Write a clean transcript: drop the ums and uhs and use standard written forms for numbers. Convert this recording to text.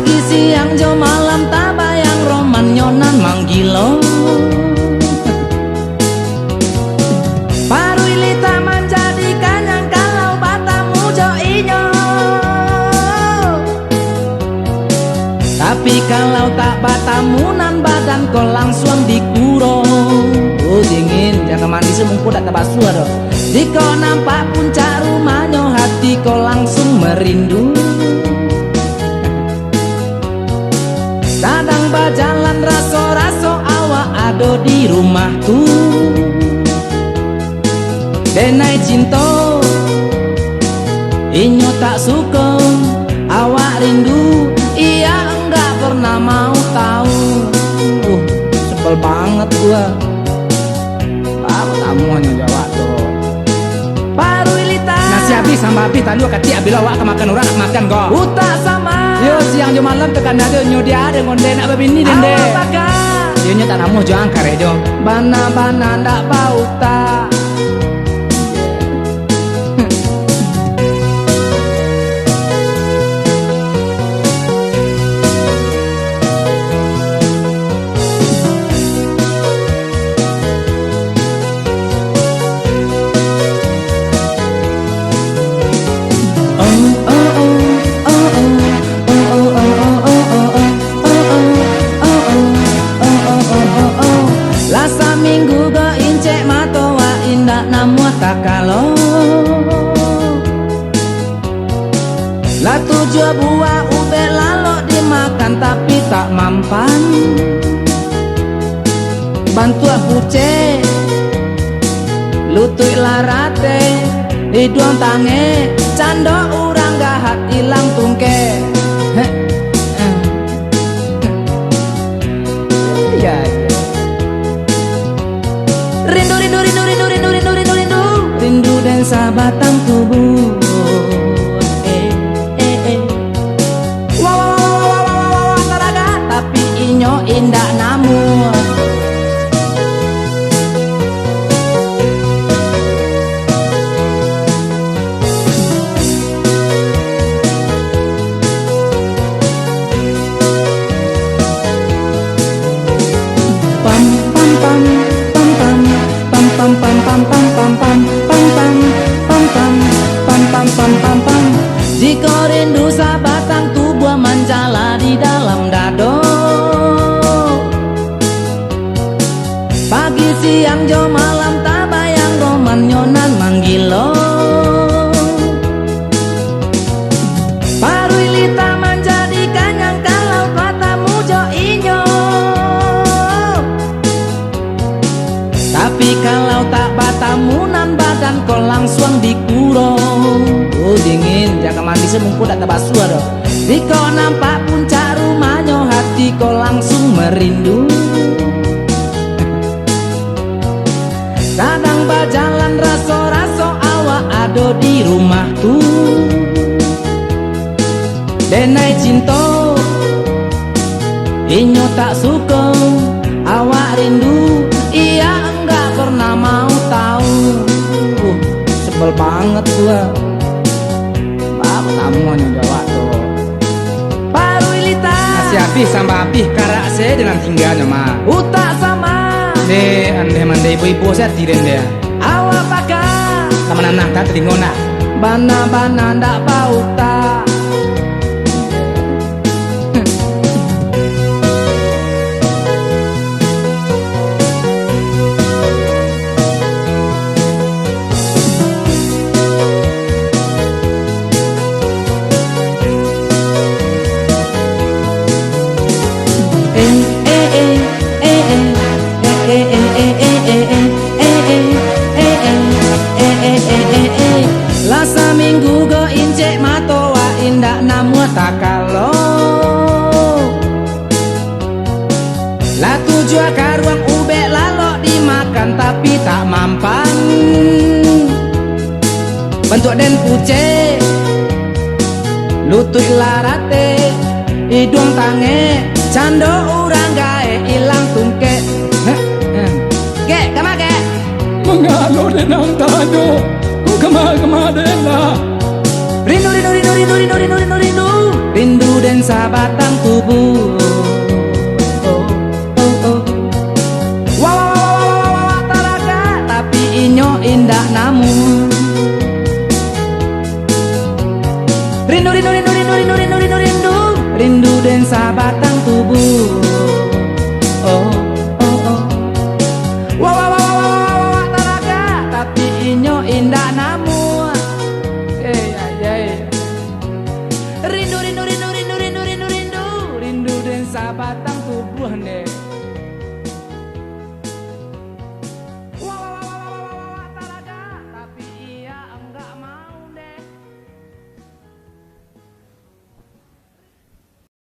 Pagi siang jo malam tak bayang roman nyonan manggilo. Paru ilita menjadi kanyang kalau batamu jo inyo. Tapi kalau tak batamunan badan kau langsung dikurung. Oh dingin, jangan mandi semungku tak terbasuh aduh. Di kau nampak puncak rumahnya hati kau langsung merindu. Kadang berjalan raso-raso awak ado di rumahku. Denai cinta inyo tak suka awak rindu. Ia enggak pernah mau tahu. Sebel banget gua. Apa kamu hanya jawab tuh. Paru ilita nasi habis sama habis tadi kati abis awak kemakan orang makan kok. Utak sama. Yo siang jo malam tekan ada nyo dia ada ngonde nak babini dende. Yo nyo tak namu jo angkar jo. Bana-bana ndak bau tak. Lasa minggu go incek matowa indak namu takalo. La tujuh buah ube lalo dimakan tapi tak mampan. Bantu puce lutui larate hidung tange cando urang gahat ilang tungke. Ya rindu rindu rindu rindu rindu rindu rindu rindu rindu dan sabatang tubuh. Wow wow wow wow wow wow taraga tapi inyo indah namu. Jika rindu sabatang tubuh menjala di dalam dado. Pagi siang jo malam tak bayang roman nyonan manggilo. Paru ilita menjadi kanyang kalau katamu jo inyo. Tapi kalau tak batamunan badan kau langsung dikurung. Oh dingin, jangan mandi semungku tak terbasuh aduh. Di kau nampak puncak rumahnya hati kau langsung merindu. Kadang berjalan raso-raso awak ado di rumahku. Denai cinta inyo tak suka awak rindu. Ia enggak pernah mau tahu. Sebel banget gua. Apa kamu hanya jawab tuh. Paru ilita nasi habis sama habis karak saya dengan tinggalnya mah. Utak sama. De ande mande ibu-ibu saya tiren dia. Awak pakai teman anak tak telingona. Bana-bana ndak bau tak. Lasa minggu go incek matowa indak namu takalo. La tujuh karuang ube lalo dimakan tapi tak mampan. Bentuk den puce lutut larate hidung tange cando urang gae ilang tungke. Ke kama ke mengalo denang tanyo kema dena. Rindu rindu rindu rindu rindu rindu rindu rindu rindu dan sabatang rindu dan sabatang tubuh. Oh oh oh, wah wah wah wah wah wah taraga, tapi inyo indah namu. Rindu dan sabatang tubuh nih.